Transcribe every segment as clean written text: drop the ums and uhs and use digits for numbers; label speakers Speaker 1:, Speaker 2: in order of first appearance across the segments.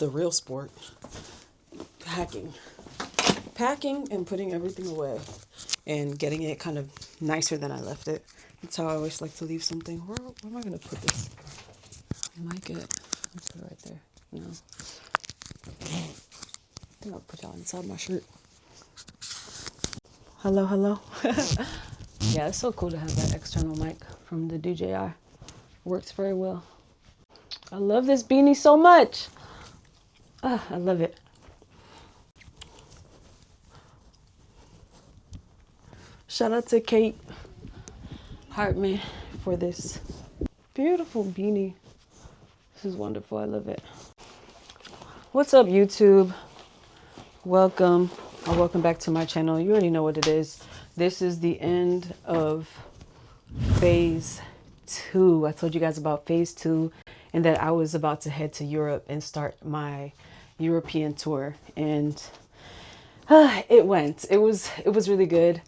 Speaker 1: the real sport. Packing and putting everything away and getting it kind of nicer than I left it. That's how I always like to leave something. Where am I going to put this? I might get, let's put it right there. No. I think I'll put y'all inside my shirt. Hello, hello. Yeah, it's so cool to have that external mic from the DJI. Works very well. I love this beanie so much. I love it. Shout out to Kate Hartman for this beautiful beanie. This is wonderful. I love it. What's up, YouTube? Welcome or welcome back to my channel. You already know what it is. This is the end of phase 2. I told you guys about phase 2 and that I was about to head to Europe and start my European tour. And it went. It was really good.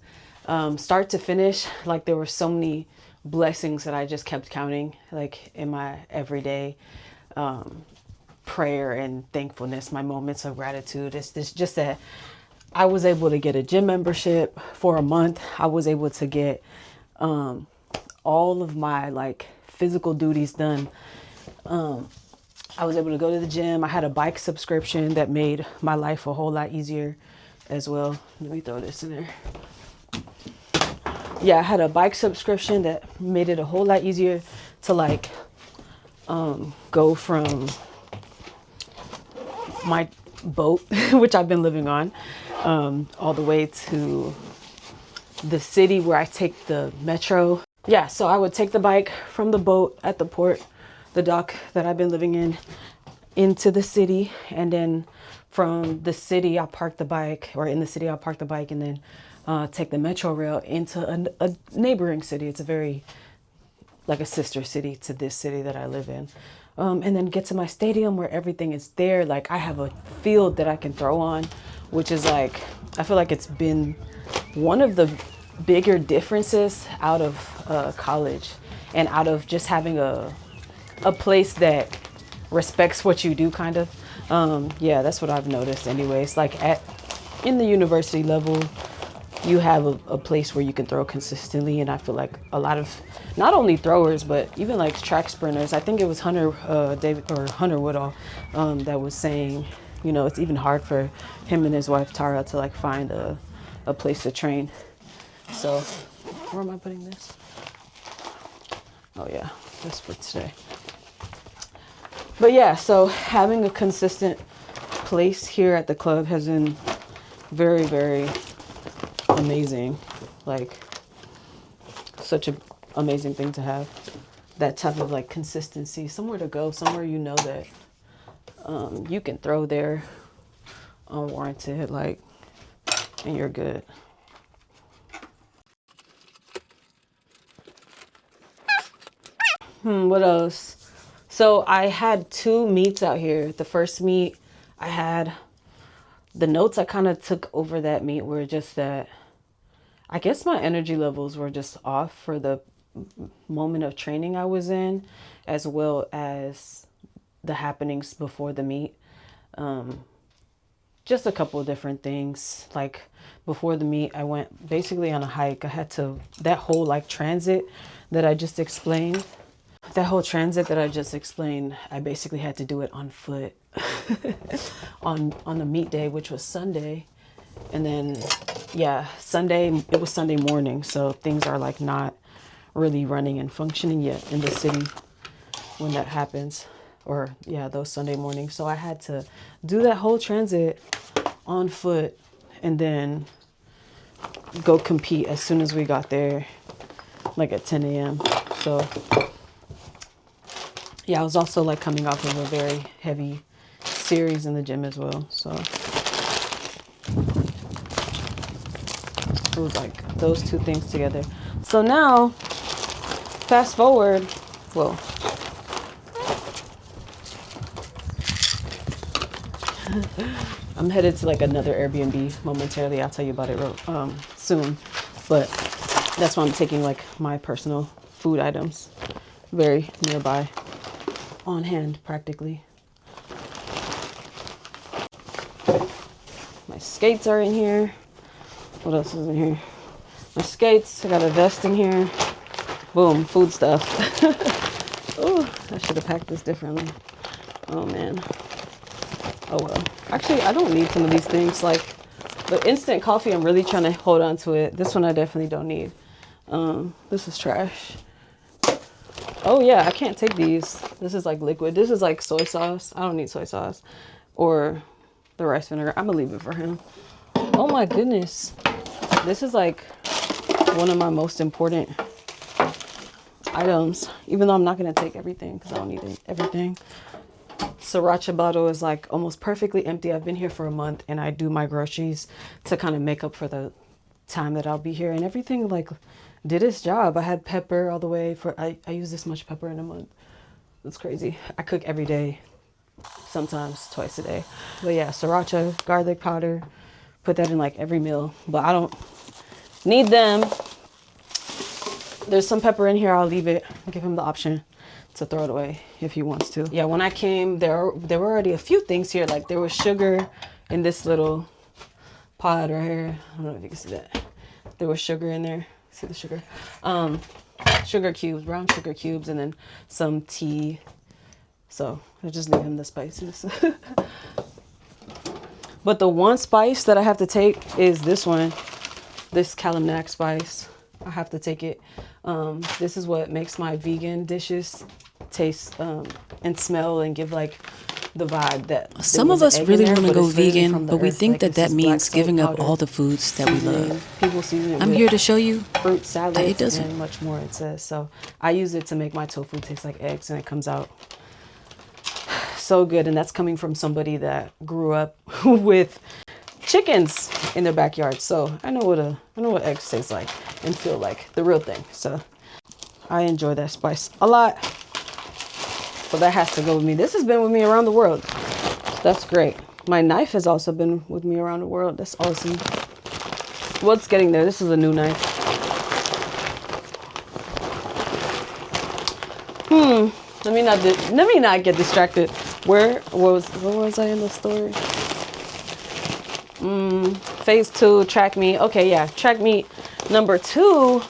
Speaker 1: Start to finish, like there were so many blessings that I just kept counting, like in my everyday prayer and thankfulness, my moments of gratitude. It's just that I was able to get a gym membership for a month. I was able to get all of my like physical duties done. I was able to go to the gym. I had a bike subscription that made my life a whole lot easier as well. Let me throw this in there. Yeah, I had a bike subscription that made it a whole lot easier to like go from my boat, which I've been living on, all the way to the city where I take the metro. Yeah, so I would take the bike from the boat at the port, the dock that I've been living in, into the city. And then from the city, I'll park the bike, or in the city, I'll park the bike and then take the metro rail into a neighboring city. It's a very, like a sister city to this city that I live in. And then get to my stadium where everything is there. Like I have a field that I can throw on, which is like, I feel like it's been one of the bigger differences out of college and out of just having a place that respects what you do kind of. Yeah, that's what I've noticed anyways. Like in the university level, you have a place where you can throw consistently. And I feel like a lot of not only throwers, but even like track sprinters. I think it was Hunter Woodall that was saying, you know, it's even hard for him and his wife Tara to like find a place to train. So where am I putting this? Oh yeah, that's for today. But yeah, so having a consistent place here at the club has been very, very amazing. Like such an amazing thing to have, that type of like consistency, somewhere to go, somewhere you know that you can throw there unwarranted, like, and you're good. What else? So I had 2 meets out here. The first meet I had, the notes I kind of took over that meet were just that I guess my energy levels were just off for the moment of training I was in, as well as the happenings before the meet. Just a couple of different things. Like before the meet, I went basically on a hike. I had to, that whole like transit that I just explained, I basically had to do it on foot on the meet day, which was Sunday. And then, yeah, it was Sunday morning. So things are like not really running and functioning yet in the city when that happens, or yeah, those Sunday mornings. So I had to do that whole transit on foot and then go compete as soon as we got there, like at 10 a.m. So yeah, I was also like coming off of a very heavy series in the gym as well. So it was like those 2 things together. So now, fast forward, well, I'm headed to like another Airbnb momentarily. I'll tell you about it soon. But that's why I'm taking like my personal food items very nearby, on hand practically. My skates are in here. What else is in here? My skates. I got a vest in here. Boom, food stuff. Oh, I should have packed this differently. Oh man. Oh well. Actually, I don't need some of these things. Like the instant coffee, I'm really trying to hold on to it. This one I definitely don't need. This is trash. Oh yeah, I can't take these. This is like liquid. This is like soy sauce. I don't need soy sauce or the rice vinegar. I'm gonna leave it for him. Oh my goodness. This is like one of my most important items, even though I'm not gonna take everything because I don't need everything. Sriracha bottle is like almost perfectly empty. I've been here for a month and I do my groceries to kind of make up for the time that I'll be here, and everything like did its job. I had pepper all the way for, I use this much pepper in a month. That's crazy. I cook every day, sometimes twice a day. But yeah, sriracha, garlic powder, put that in like every meal, but I don't need them. There's some pepper in here. I'll leave it, give him the option to throw it away if he wants to. Yeah, when I came, there were already a few things here. Like there was sugar in this little pod right here. I don't know if you can see that. There was sugar in there. See the sugar? Sugar cubes, brown sugar cubes, and then some tea. So I just leave him the spices. But the one spice that I have to take is this one, this Calamnac spice. I have to take it. This is what makes my vegan dishes taste and smell and give like the vibe that
Speaker 2: some of us really want to go vegan, but we think that that means giving up all the foods that we love.
Speaker 1: People season it
Speaker 2: I'm here to show you
Speaker 1: fruit salad
Speaker 2: it doesn't.
Speaker 1: And much more, it says. So I use it to make my tofu taste like eggs, and it comes out so good. And that's coming from somebody that grew up with chickens in their backyard. So I know what eggs taste like and feel like, the real thing. So I enjoy that spice a lot. So that has to go with me. This has been with me around the world. That's great. My knife has also been with me around the world. That's awesome. Well, it's getting there. This is a new knife. Let me not get distracted. Where was I in the story? Phase 2, track me. Okay, yeah, track me number 2.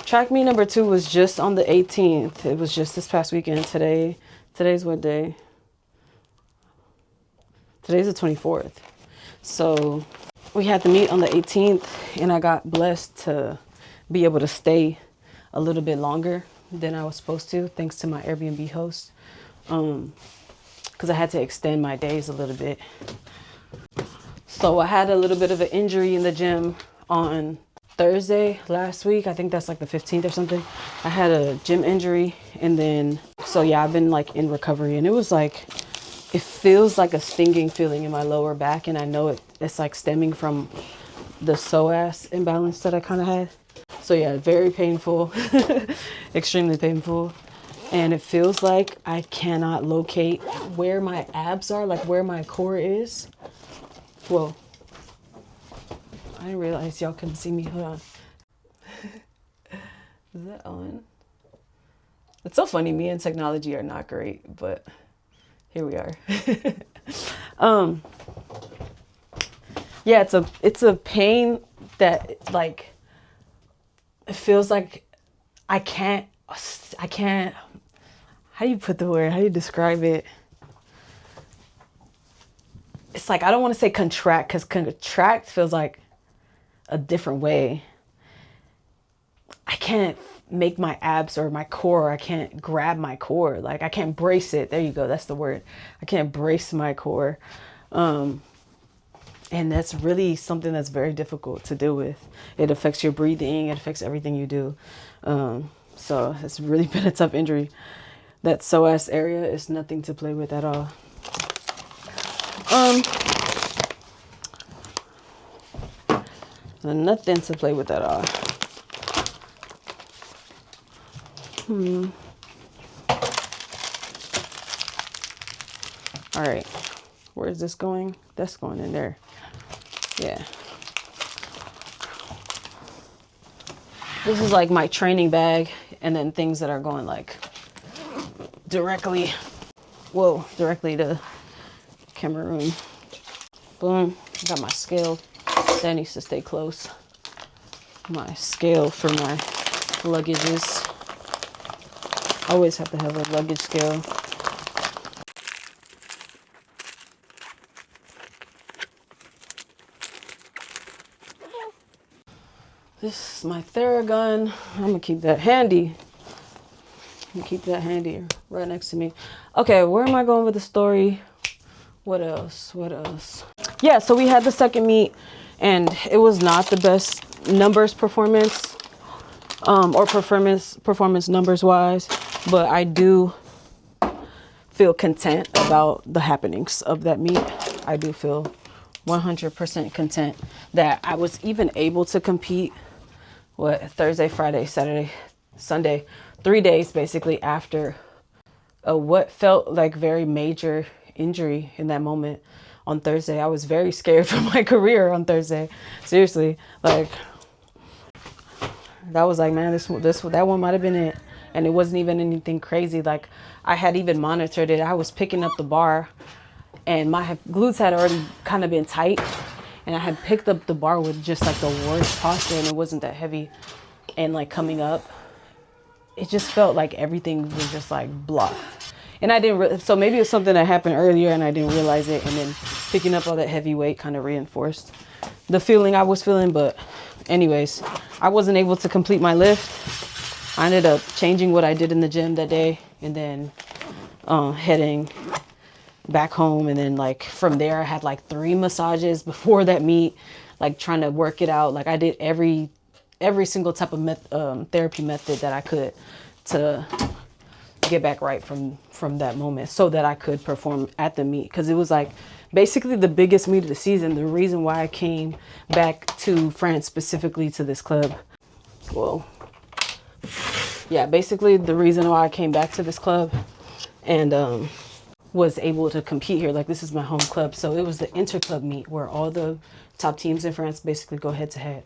Speaker 1: Track me number 2 was just on the 18th. It was just this past weekend. Today's what day? Today's the 24th. So we had the meet on the 18th, and I got blessed to be able to stay a little bit longer than I was supposed to, thanks to my Airbnb host. Because I had to extend my days a little bit. So I had a little bit of an injury in the gym on Thursday last week. I think that's like the 15th or something. I had a gym injury, and then so yeah, I've been like in recovery, and it was like, it feels like a stinging feeling in my lower back, and I know it's like stemming from the psoas imbalance that I kind of had. So yeah, very painful. Extremely painful. And it feels like I cannot locate where my abs are, like where my core is. Whoa. I didn't realize y'all couldn't see me. Hold on. Is that on? It's so funny. Me and technology are not great, but here we are. Yeah, it's a pain that like, it feels like I can't, how do you put the word? How do you describe it? It's like, I don't want to say contract, because contract feels like a different way. I can't make my abs or my core. I can't grab my core. Like I can't brace it. There you go. That's the word. I can't brace my core. And that's really something that's very difficult to deal with. It affects your breathing. It affects everything you do. So it's really been a tough injury. That psoas area is nothing to play with at all. Nothing to play with at all. All right, where is this going? That's going in there. Yeah. This is like my training bag, and then things that are going like directly to Cameroon. Boom. Got my scale. That needs to stay close. My scale for my luggages. Always have to have a luggage scale. This is my Theragun. I'm gonna keep that handy. Keep that handy right next to me. Okay, where am I going with the story? What else? What else? Yeah, so we had the second meet, and it was not the best numbers performance, or performance numbers wise, but I do feel content about the happenings of that meet. I do feel 100% content that I was even able to compete. Thursday, Friday, Saturday, Sunday, 3 days basically after what felt like very major injury in that moment. On Thursday, I was very scared for my career on Thursday. Seriously, like that was like, man, that one might have been it. And it wasn't even anything crazy. Like I had even monitored it. I was picking up the bar and my glutes had already kind of been tight. And I had picked up the bar with just like the worst posture, and it wasn't that heavy. And like coming up, it just felt like everything was just like blocked. And I didn't, so maybe it's something that happened earlier and I didn't realize it. And then picking up all that heavy weight kind of reinforced the feeling I was feeling. But anyways, I wasn't able to complete my lift. I ended up changing what I did in the gym that day and then heading back home. And then like from there, I had like 3 massages before that meet, like trying to work it out. Like I did every single type of therapy method that I could to get back right from that moment so that I could perform at the meet. Because it was like basically the biggest meet of the season. The reason why I came back to France, specifically to this club. Well, yeah, basically the reason why I came back to this club and was able to compete here. Like this is my home club. So it was the inter-club meet where all the top teams in France basically go head to head.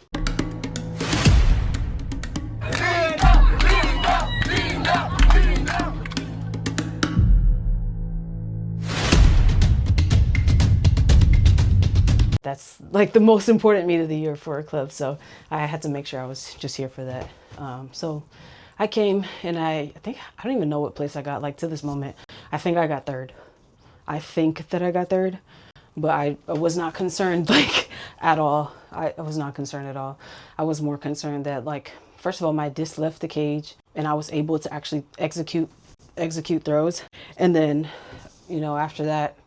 Speaker 1: That's like the most important meet of the year for a club. So I had to make sure I was just here for that. So I came and I don't even know what place I got. Like to this moment, I think I got third. I think that I got third, but I was not concerned like at all. I was not concerned at all. I was more concerned that like, first of all, my disc left the cage and I was able to actually execute throws. And then, you know, after that,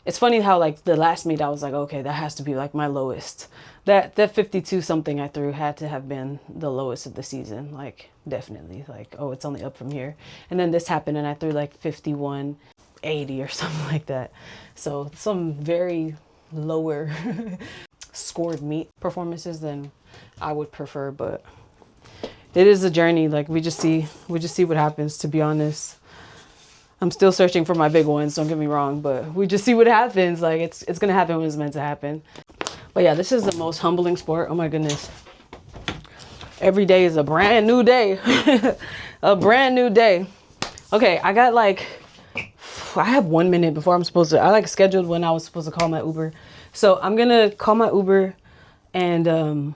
Speaker 1: it's funny how like the last meet I was like, okay, that has to be like my lowest. That 52 something I threw had to have been the lowest of the season. Like definitely like, oh, it's only up from here. And then this happened and I threw like 51.80 or something like that. So some very lower scored meet performances than I would prefer, but it is a journey. Like we just see what happens, to be honest. I'm still searching for my big ones, don't get me wrong, but we just see what happens. Like it's gonna happen when it's meant to happen. But yeah, this is the most humbling sport. Oh my goodness. Every day is a brand new day. A brand new day. Okay, I have 1 minute before I like scheduled when I was supposed to call my Uber. So I'm gonna call my Uber and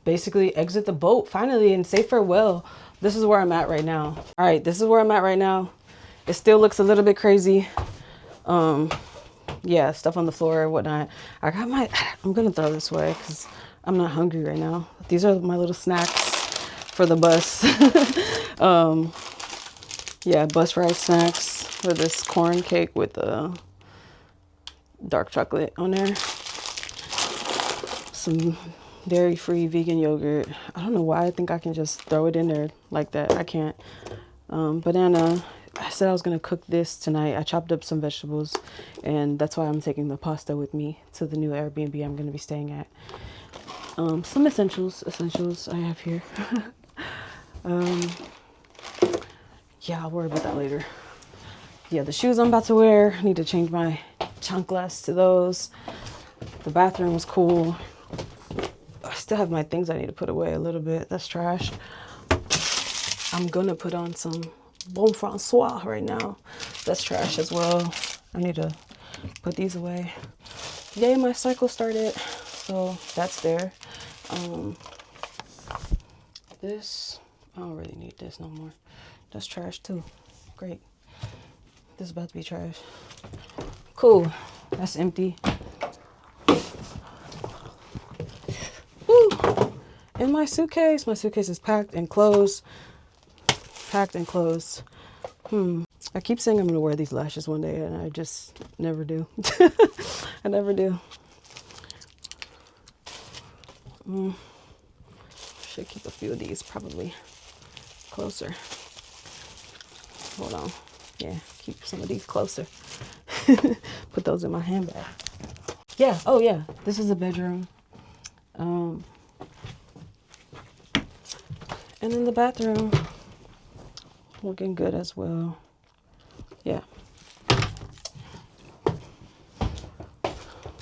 Speaker 1: basically exit the boat finally and say farewell. This is where I'm at right now. All right, this is where I'm at right now. It still looks a little bit crazy. Yeah, stuff on the floor and whatnot. I'm gonna throw this away because I'm not hungry right now. These are my little snacks for the bus. Yeah, bus ride snacks for this corn cake with dark chocolate on there. Some dairy-free vegan yogurt. I don't know why I think I can just throw it in there like that. I can't. Banana. I said I was gonna cook this tonight. I chopped up some vegetables and that's why I'm taking the pasta with me to the new Airbnb I'm gonna be staying at. Some essentials I have here. Yeah, I'll worry about that later. Yeah, the shoes I'm about to wear, I need to change my chanclas to those. The bathroom was cool. I still have my things I need to put away a little bit. That's trash. I'm gonna put on some Bon Francois right now. That's trash as well. I need to put these away. yay, my cycle started. So that's there. This, I don't really need this no more. That's trash too. Great. This is about to be trash. Cool. That's empty. Woo. In my suitcase is packed and closed. Packed and closed. I keep saying I'm gonna wear these lashes one day, and I just never do. I never do. Should keep a few of these probably closer. Hold on. Yeah, keep some of these closer. Put those in my handbag. Yeah. Oh yeah. This is a bedroom. And in the bathroom, looking good as well. Yeah.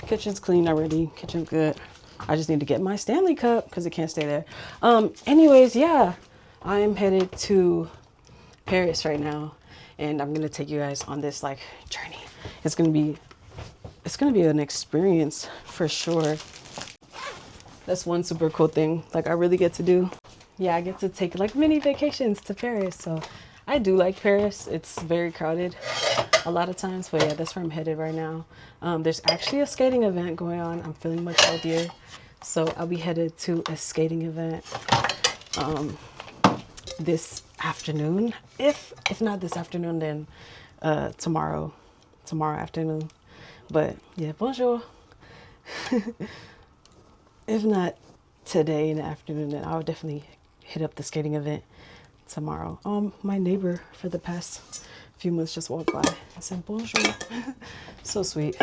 Speaker 1: Kitchen's clean already. Kitchen's good. I just need to get my Stanley cup because it can't stay there. Anyways, yeah, I'm headed to Paris right now, and I'm gonna take you guys on this like journey. It's gonna be an experience for sure. That's one super cool thing like I really get to do. Yeah, I get to take like mini vacations to Paris. So I do like Paris. It's very crowded a lot of times, but yeah, that's where I'm headed right now. There's actually a skating event going on. I'm feeling much healthier, so I'll be headed to a skating event this afternoon. If not this afternoon, then tomorrow afternoon. But yeah, bonjour. If not today in the afternoon, then I'll definitely hit up the skating event tomorrow. My neighbor for the past few months just walked by and said bonjour. So sweet.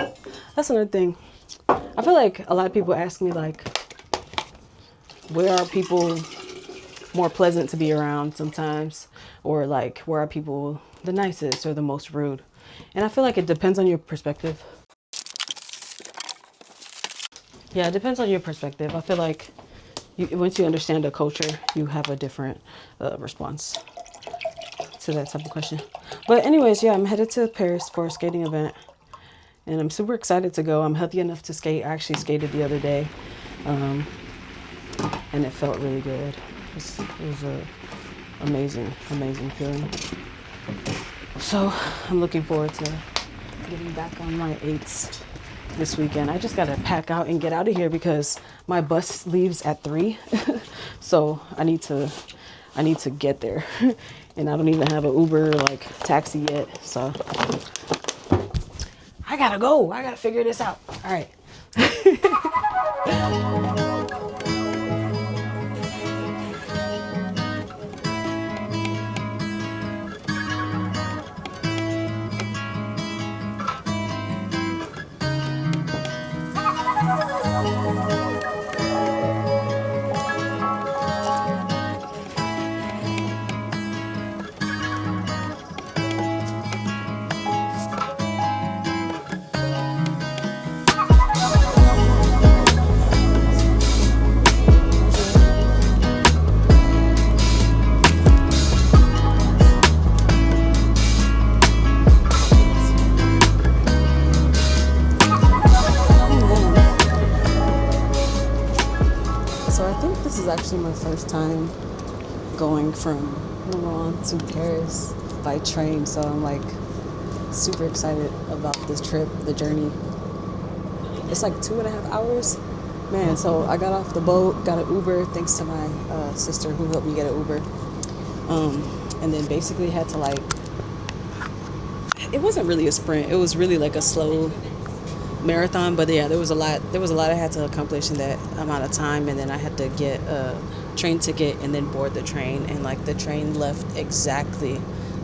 Speaker 1: That's another thing. I feel like a lot of people ask me like, where are people more pleasant to be around sometimes, or like where are people the nicest or the most rude? And I feel like it depends on your perspective. Yeah, it depends on your perspective. I feel like once you understand a culture, you have a different response to that type of question. But anyways, yeah, I'm headed to Paris for a skating event, and I'm super excited to go. I'm healthy enough to skate. I actually skated the other day, and it felt really good. It was a amazing feeling. So I'm looking forward to getting back on my eights this weekend. I just gotta pack out and get out of here because my bus leaves at 3. So I need to get there. And I don't even have an Uber like taxi yet. So I gotta go. I gotta figure this out. All right. This is actually my first time going from Milan to Paris by train, so I'm like super excited about this trip, the journey. It's like 2.5 hours, man. So I got off the boat, got an Uber, thanks to my sister who helped me get an Uber, and then basically had to like, it wasn't really a sprint, it was really like a slow marathon, but yeah, there was a lot I had to accomplish in that amount of time, and then I had to get a train ticket and then board the train, and like the train left exactly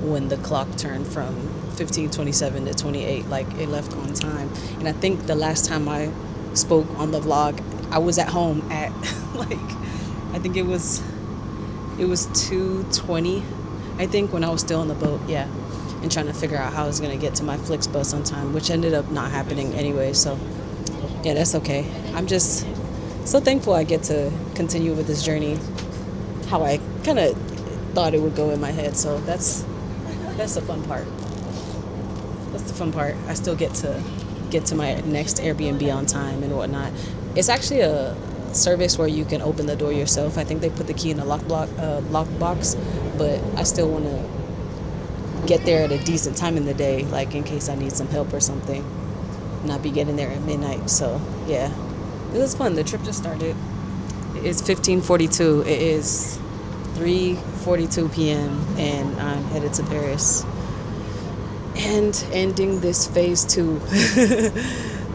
Speaker 1: when the clock turned from 15:27 to 28. Like it left on time. And I think the last time I spoke on the vlog, I was at home at like, I think it was 2:20, I think, when I was still on the boat. Yeah. And trying to figure out how I was going to get to my Flixbus on time, which ended up not happening anyway. So, yeah, that's okay. I'm just so thankful I get to continue with this journey how I kind of thought it would go in my head. So that's the fun part. That's the fun part. I still get to
Speaker 2: get to my next Airbnb on time and whatnot. It's actually a service where you can open the door yourself. I think they put the key in the lockbox, but I still want to get there at a decent time in the day, like in case I need some help or something. Not be getting there at midnight. So yeah, it was fun. The trip just started. It's 15:42. It is 3:42 p.m. and I'm headed to Paris. And ending this phase 2.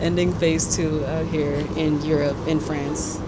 Speaker 2: Ending phase 2 out here in Europe, in France.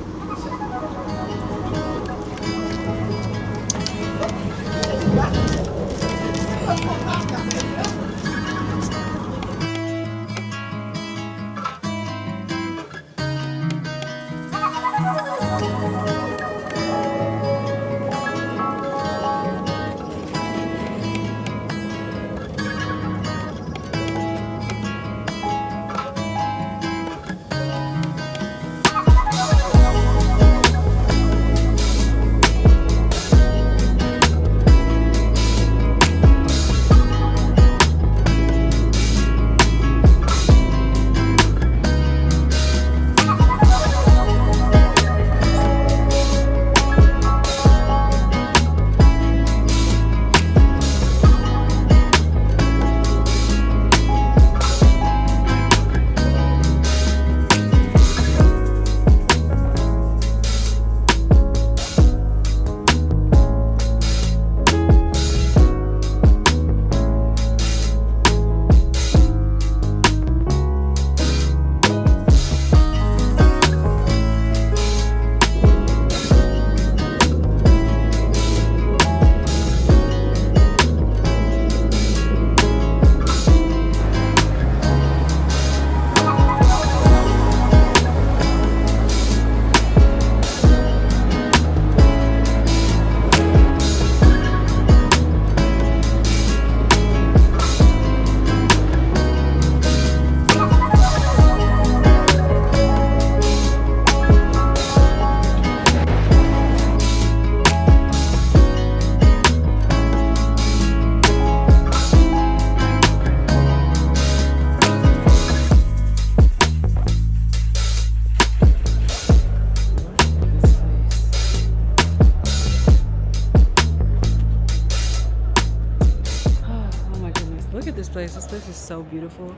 Speaker 2: This place is so beautiful.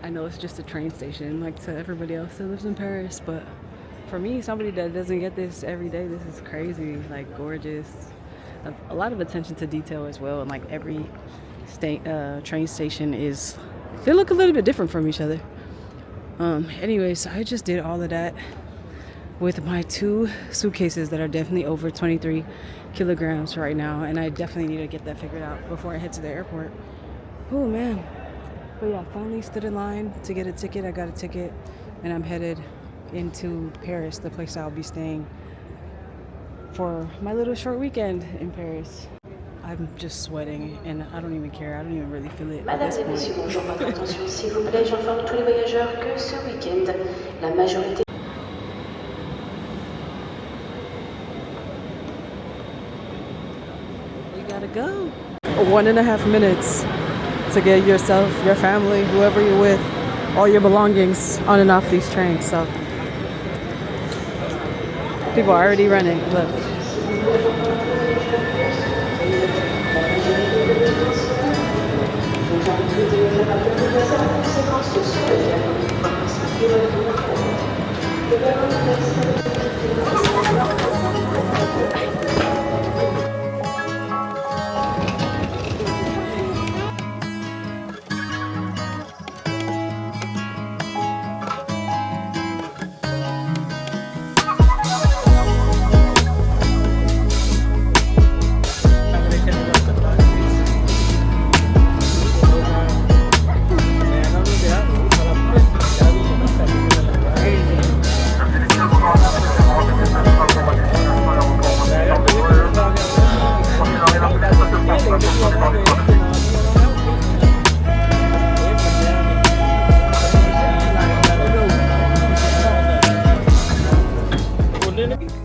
Speaker 2: I know it's just a train station, like to everybody else that lives in Paris, but for me, somebody that doesn't get this every day, this is crazy, like gorgeous. A lot of attention to detail as well, and like every train station is, they look a little bit different from each other. Anyway, so I just did all of that with my 2 suitcases that are definitely over 23 kilograms right now, and I definitely need to get that figured out before I head to the airport. Oh man. But yeah, finally stood in line to get a ticket. I got a ticket and I'm headed into Paris, the place I'll be staying for my little short weekend in Paris. I'm just sweating and I don't even care. I don't even really feel it at this point. Mesdames et messieurs, bonjour, votre attention s'il vous plaît. J'informe tous les voyageurs que ce week-end, la majorité... You gotta go. 1.5 minutes to get yourself, your family, whoever you're with, all your belongings on and off these trains. So people are already running. Look.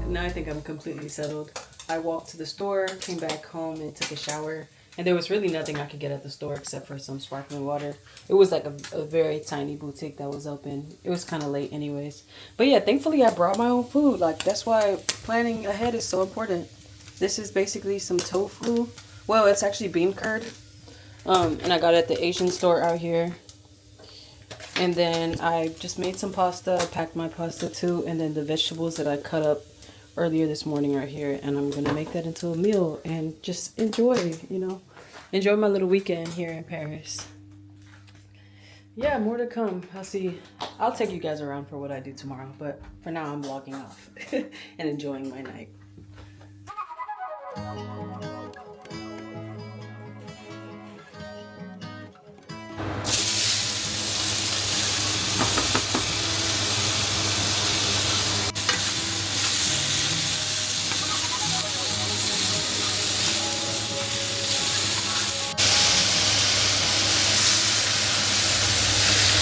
Speaker 2: Now I think I'm completely settled. I walked to the store, came back home and took a shower,
Speaker 1: And there was really nothing I could get at the store except for some sparkling water. It was like a very tiny boutique that was open. It was kind of late anyways. But yeah, thankfully I brought my own food. Like, that's why planning ahead is so important. This is basically some tofu. Well, it's actually bean curd. And I got it at the Asian store out here. And then I just made some pasta, packed my pasta too, and then the vegetables that I cut up earlier this morning right here, and I'm gonna make that into a meal and just enjoy, you know, enjoy my little weekend here in Paris. Yeah, more to come. I'll take you guys around for what I do tomorrow, but for now I'm vlogging off and enjoying my night.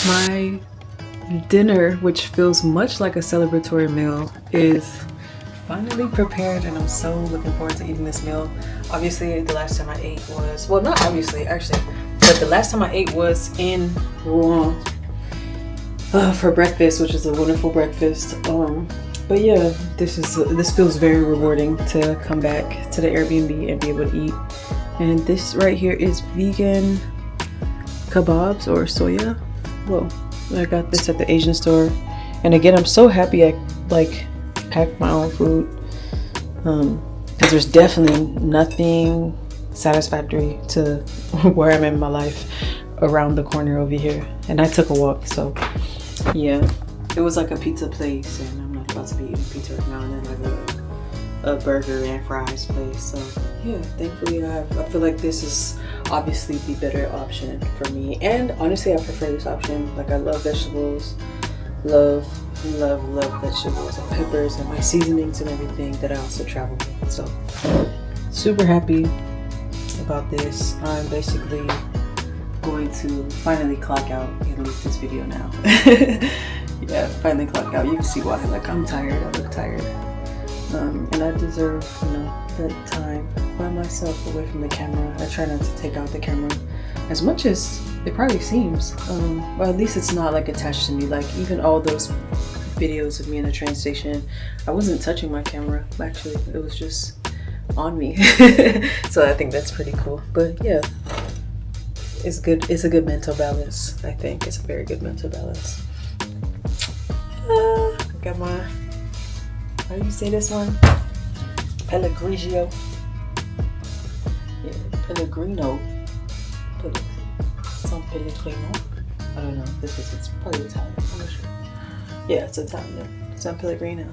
Speaker 1: My dinner, which feels much like a celebratory meal, is finally prepared, and I'm so looking forward to eating this meal. Obviously, the last time I ate was, well, not obviously, actually, but the last time I ate was in Rouen for breakfast, which is a wonderful breakfast. But yeah, this feels very rewarding to come back to the Airbnb and be able to eat. And this right here is vegan kebabs or soya. Whoa, I got this at the Asian store. And again, I'm so happy I like packed my own food, because there's definitely nothing satisfactory to where I'm in my life around the corner over here. And I took a walk, so yeah, it was like a pizza place, and I'm not about to be eating pizza right now, and then like a burger and fries place. So yeah, thankfully I feel like this is obviously the better option for me, and honestly I prefer this option. Like, I love vegetables, love vegetables and peppers and my seasonings and everything that I also travel with. So super happy about this. I'm basically going to finally clock out and leave this video now. Yeah, finally clock out. You can see why. Like, I'm tired, I look tired. And I deserve, you know, that time by myself away from the camera. I try not to take out the camera as much as it probably seems. Or at least it's not like attached to me. Like, even all those videos of me in the train station, I wasn't touching my camera, actually. It was just on me. So I think that's pretty cool. But yeah, it's good. It's a good mental balance. I think it's a very good mental balance. Got my, how do you say this one? Pellegrino. Yeah, Pellegrino. Some Pellegrino. I don't know. It's probably Italian. I'm not sure. Yeah, it's Italian. San Pellegrino.